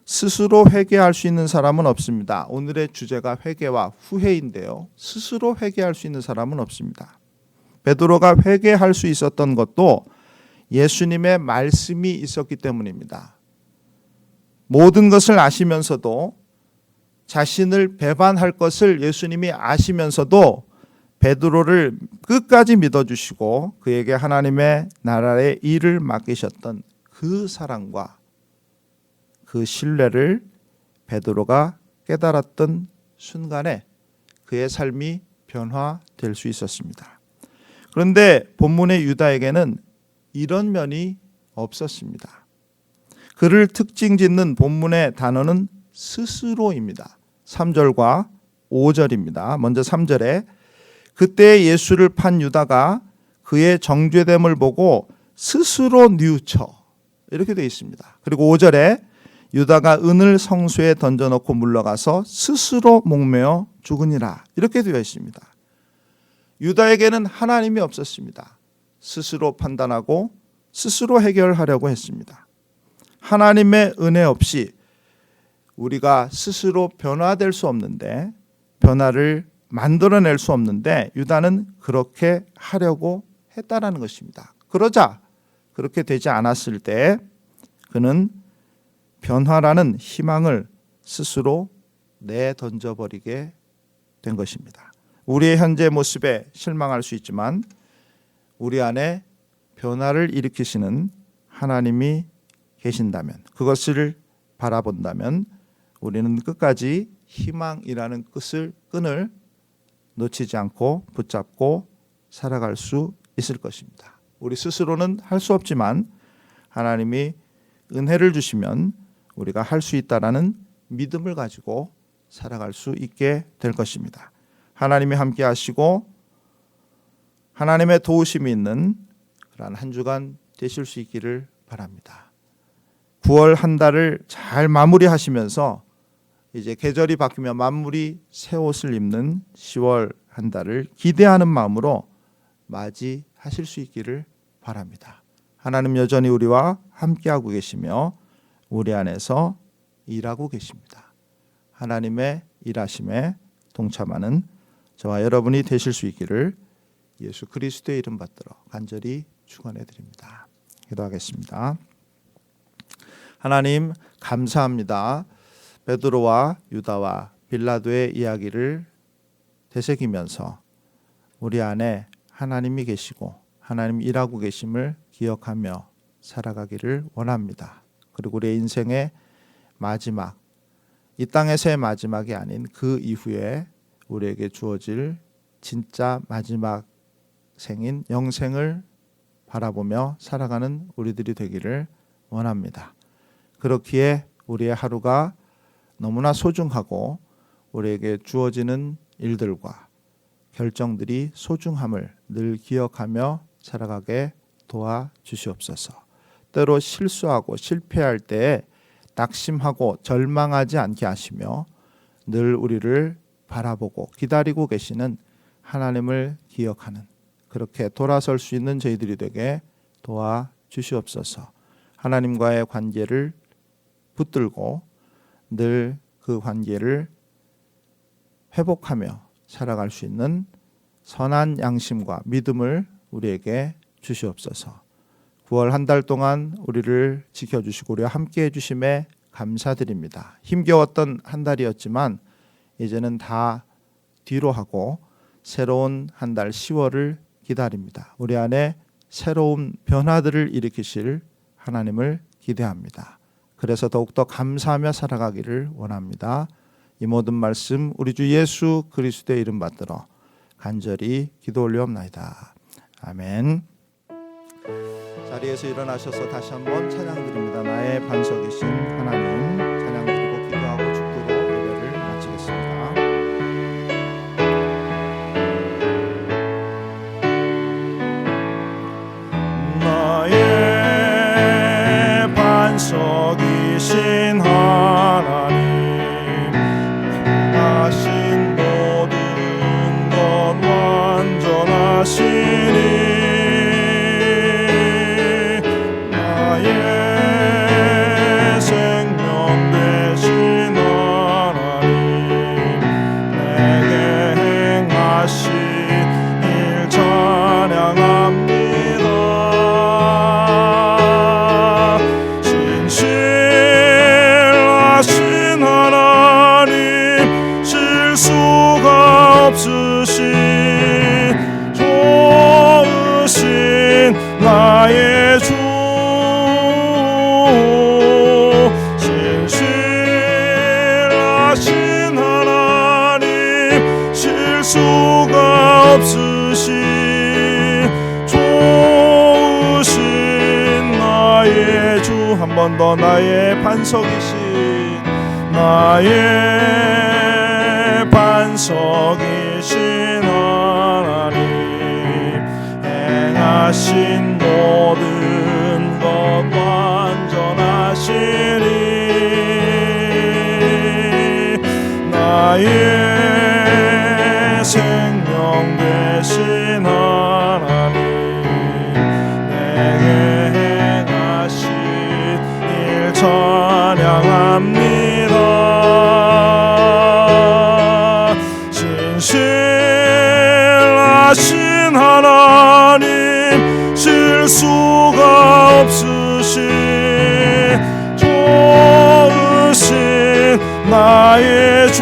스스로 회개할 수 있는 사람은 없습니다. 오늘의 주제가 회개와 후회인데요. 스스로 회개할 수 있는 사람은 없습니다. 베드로가 회개할 수 있었던 것도 예수님의 말씀이 있었기 때문입니다. 모든 것을 아시면서도 자신을 배반할 것을 예수님이 아시면서도 베드로를 끝까지 믿어주시고 그에게 하나님의 나라의 일을 맡기셨던 그 사랑과 그 신뢰를 베드로가 깨달았던 순간에 그의 삶이 변화될 수 있었습니다. 그런데 본문의 유다에게는 이런 면이 없었습니다. 그를 특징 짓는 본문의 단어는 스스로입니다. 3절과 5절입니다. 먼저 3절에 그때 예수를 판 유다가 그의 정죄됨을 보고 스스로 뉘우쳐 이렇게 되어 있습니다. 그리고 5절에 유다가 은을 성소에 던져놓고 물러가서 스스로 목매어 죽으니라 이렇게 되어 있습니다. 유다에게는 하나님이 없었습니다. 스스로 판단하고 스스로 해결하려고 했습니다. 하나님의 은혜 없이 우리가 스스로 변화될 수 없는데 변화를 만들어낼 수 없는데 유다는 그렇게 하려고 했다라는 것입니다. 그러자 그렇게 되지 않았을 때 그는 변화라는 희망을 스스로 내던져버리게 된 것입니다. 우리의 현재 모습에 실망할 수 있지만 우리 안에 변화를 일으키시는 하나님이 계신다면 그것을 바라본다면 우리는 끝까지 희망이라는 끈을 놓치지 않고 붙잡고 살아갈 수 있을 것입니다. 우리 스스로는 할 수 없지만 하나님이 은혜를 주시면 우리가 할 수 있다라는 믿음을 가지고 살아갈 수 있게 될 것입니다. 하나님이 함께 하시고 하나님의 도우심이 있는 그러한 한 주간 되실 수 있기를 바랍니다. 9월 한 달을 잘 마무리하시면서 이제 계절이 바뀌면 만물이 새 옷을 입는 10월 한 달을 기대하는 마음으로 맞이하실 수 있기를 바랍니다. 하나님 여전히 우리와 함께하고 계시며 우리 안에서 일하고 계십니다. 하나님의 일하심에 동참하는 저와 여러분이 되실 수 있기를 예수 그리스도의 이름 받들어 간절히 축원해 드립니다. 기도하겠습니다. 하나님 감사합니다. 베드로와 유다와 빌라도의 이야기를 되새기면서 우리 안에 하나님이 계시고 하나님 일하고 계심을 기억하며 살아가기를 원합니다. 그리고 우리의 인생의 마지막, 이 땅에서의 마지막이 아닌 그 이후에 우리에게 주어질 진짜 마지막 생인 영생을 바라보며 살아가는 우리들이 되기를 원합니다. 그렇기에 우리의 하루가 너무나 소중하고 우리에게 주어지는 일들과 결정들이 소중함을 늘 기억하며 살아가게 도와주시옵소서. 때로 실수하고 실패할 때에 낙심하고 절망하지 않게 하시며 늘 우리를 바라보고 기다리고 계시는 하나님을 기억하는 그렇게 돌아설 수 있는 저희들이 되게 도와주시옵소서. 하나님과의 관계를 붙들고 늘 그 관계를 회복하며 살아갈 수 있는 선한 양심과 믿음을 우리에게 주시옵소서. 9월 한 달 동안 우리를 지켜주시고 우리와 함께해 주심에 감사드립니다. 힘겨웠던 한 달이었지만 이제는 다 뒤로 하고 새로운 한 달 10월을 기다립니다. 우리 안에 새로운 변화들을 일으키실 하나님을 기대합니다. 그래서 더욱더 감사하며 살아가기를 원합니다. 이 모든 말씀 우리 주 예수 그리스도의 이름 받들어 간절히 기도 올리옵나이다. 아멘. 자리에서 일어나셔서 다시 한번 찬양 드립니다. 나의 반석이신 하나님 찬양 드리고 기도하고 축도로 예배를 마치겠습니다. 나의 주 신실하신 하나님 실수가 없으신 좋으신 나의 주 한 번 더 나의 반석이신 나의 반석이신 하나님 행하신 모든 것 완전하시니 나의 생명 되신 하나님 내게 행하신 일 찬양합니다. 신실하신 하나님 실수가 없으신 좋으신 나의 주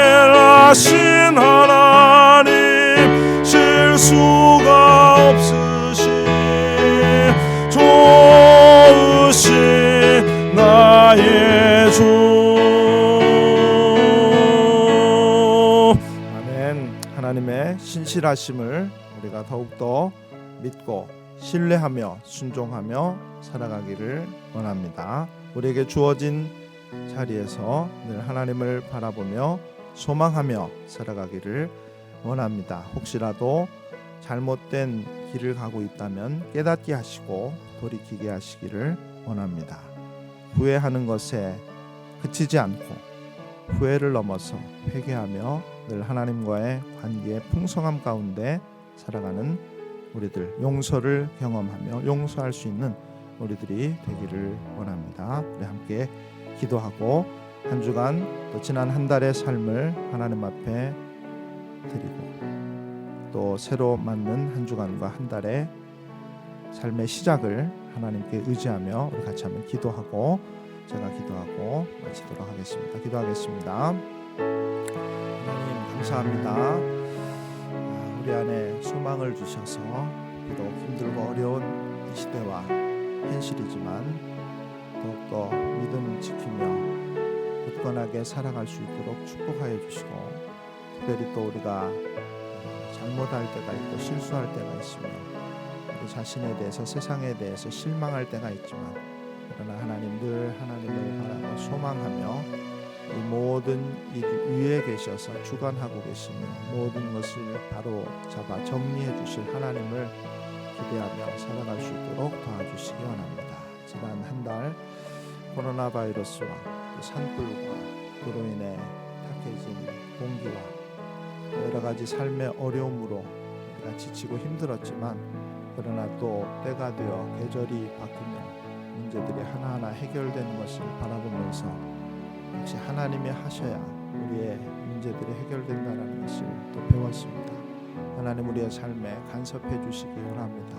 신실하신 하나님 실수가 없으신 좋으신 나의 주 하나님의 신실하심을 우리가 더욱더 믿고 신뢰하며 순종하며 살아가기를 원합니다. 우리에게 주어진 자리에서 늘 하나님을 바라보며 소망하며 살아가기를 원합니다. 혹시라도 잘못된 길을 가고 있다면 깨닫게 하시고 돌이키게 하시기를 원합니다. 후회하는 것에 그치지 않고 후회를 넘어서 회개하며 늘 하나님과의 관계의 풍성함 가운데 살아가는 우리들, 용서를 경험하며 용서할 수 있는 우리들이 되기를 원합니다. 우리 함께 기도하고 한 주간 또 지난 한 달의 삶을 하나님 앞에 드리고 또 새로 맞는 한 주간과 한 달의 삶의 시작을 하나님께 의지하며 우리 같이 한번 기도하고 제가 기도하고 마치도록 하겠습니다. 기도하겠습니다. 하나님 감사합니다. 우리 안에 소망을 주셔서 비록 힘들고 어려운 이 시대와 현실이지만 더욱더 믿음 지키며 굳건하게 살아갈 수 있도록 축복하여 주시고 특별히 또 우리가 잘못할 때가 있고 실수할 때가 있으며 우리 자신에 대해서 세상에 대해서 실망할 때가 있지만 그러나 하나님 늘 하나님을 바라고 소망하며 이 모든 일 위에 계셔서 주관하고 계시며 모든 것을 바로 잡아 정리해 주실 하나님을 기대하며 살아갈 수 있도록 도와주시기 원합니다. 지난 한 달 코로나 바이러스와 또 산불과 그로 인해 탁해진 공기와 여러 가지 삶의 어려움으로 우리가 지치고 힘들었지만 그러나 또 때가 되어 계절이 바뀌며 문제들이 하나하나 해결되는 것을 바라보면서 역시 하나님이 하셔야 우리의 문제들이 해결된다는 것을 또 배웠습니다. 하나님 우리의 삶에 간섭해 주시기 원합니다.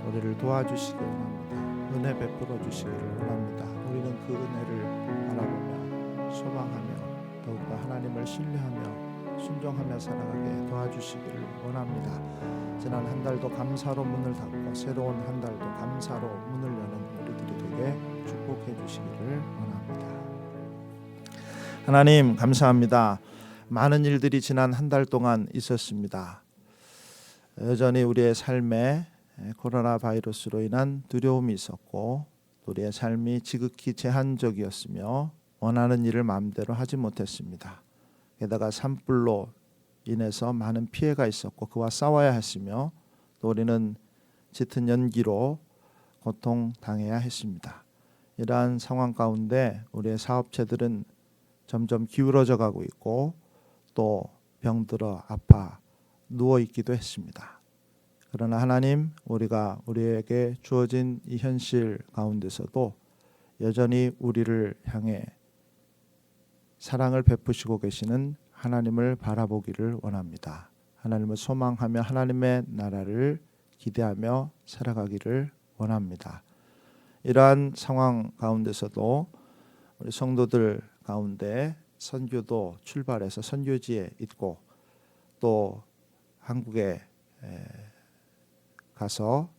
우리를 도와주시기 원합니다. 은혜 베풀어 주시기를 원합니다. 우리는 그 은혜를 바라보며 소망하며 더욱더 하나님을 신뢰하며 순종하며 살아가게 도와주시기를 원합니다. 지난 한 달도 감사로 문을 닫고 새로운 한 달도 감사로 문을 여는 우리들이 되게 축복해 주시기를 원합니다. 하나님 감사합니다. 많은 일들이 지난 한 달 동안 있었습니다. 여전히 우리의 삶에 코로나 바이러스로 인한 두려움이 있었고 우리의 삶이 지극히 제한적이었으며 원하는 일을 마음대로 하지 못했습니다. 게다가 산불로 인해서 많은 피해가 있었고 그와 싸워야 했으며 또 우리는 짙은 연기로 고통당해야 했습니다. 이러한 상황 가운데 우리의 사업체들은 점점 기울어져 가고 있고 또 병들어 아파 누워 있기도 했습니다. 그러나 하나님, 우리가 우리에게 주어진 이 현실 가운데서도 여전히 우리를 향해 사랑을 베푸시고 계시는 하나님을 바라보기를 원합니다. 하나님을 소망하며 하나님의 나라를 기대하며 살아가기를 원합니다. 이러한 상황 가운데서도 우리 성도들 가운데 선교도 출발해서 선교지에 있고 또 한국에 가서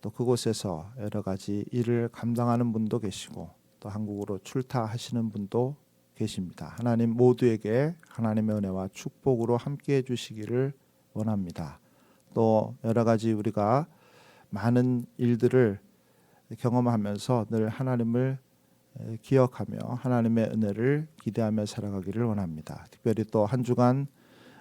또 그곳에서 여러 가지 일을 감당하는 분도 계시고 또 한국으로 출타하시는 분도 계십니다. 하나님 모두에게 하나님의 은혜와 축복으로 함께해 주시기를 원합니다. 또 여러 가지 우리가 많은 일들을 경험하면서 늘 하나님을 기억하며 하나님의 은혜를 기대하며 살아가기를 원합니다. 특별히 또 한 주간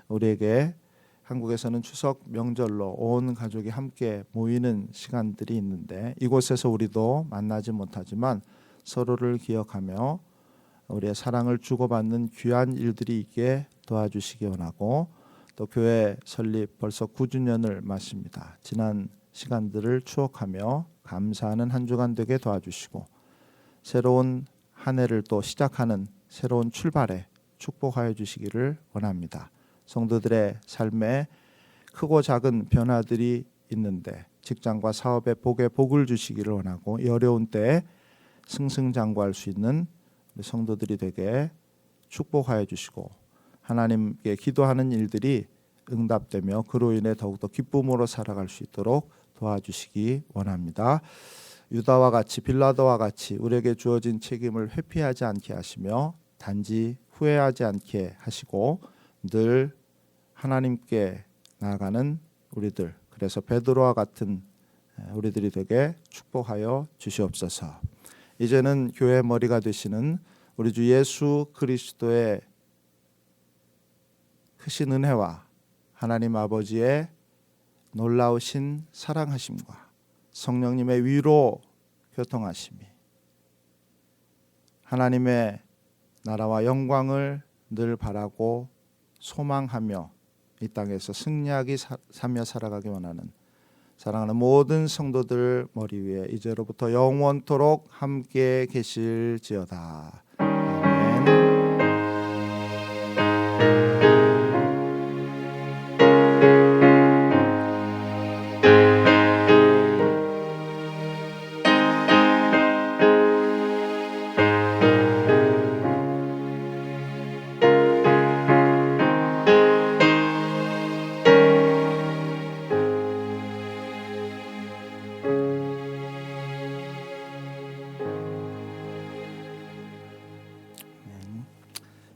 우리에게 한국에서는 추석 명절로 온 가족이 함께 모이는 시간들이 있는데 이곳에서 우리도 만나지 못하지만 서로를 기억하며 우리의 사랑을 주고받는 귀한 일들이 있게 도와주시기 원하고 또 교회 설립 벌써 9주년을 맞습니다. 지난 시간들을 추억하며 감사하는 한 주간 되게 도와주시고 새로운 한 해를 또 시작하는 새로운 출발에 축복하여 주시기를 원합니다. 성도들의 삶에 크고 작은 변화들이 있는데 직장과 사업에 복에 복을 주시기를 원하고 이 어려운 때에 승승장구할 수 있는 우리 성도들이 되게 축복하여 주시고 하나님께 기도하는 일들이 응답되며 그로 인해 더욱더 기쁨으로 살아갈 수 있도록 도와주시기 원합니다. 유다와 같이 빌라도와 같이 우리에게 주어진 책임을 회피하지 않게 하시며 단지 후회하지 않게 하시고 늘 하나님께 나아가는 우리들, 그래서 베드로와 같은 우리들이 되게 축복하여 주시옵소서. 이제는 교회의 머리가 되시는 우리 주 예수 그리스도의 크신 은혜와 하나님 아버지의 놀라우신 사랑하심과 성령님의 위로 교통하심이 하나님의 나라와 영광을 늘 바라고 소망하며 이 땅에서 승리하기 사며 살아가기 원하는 사랑하는 모든 성도들 머리 위에 이제로부터 영원토록 함께 계실지어다. 아멘.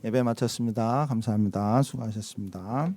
예배 마쳤습니다. 감사합니다. 수고하셨습니다.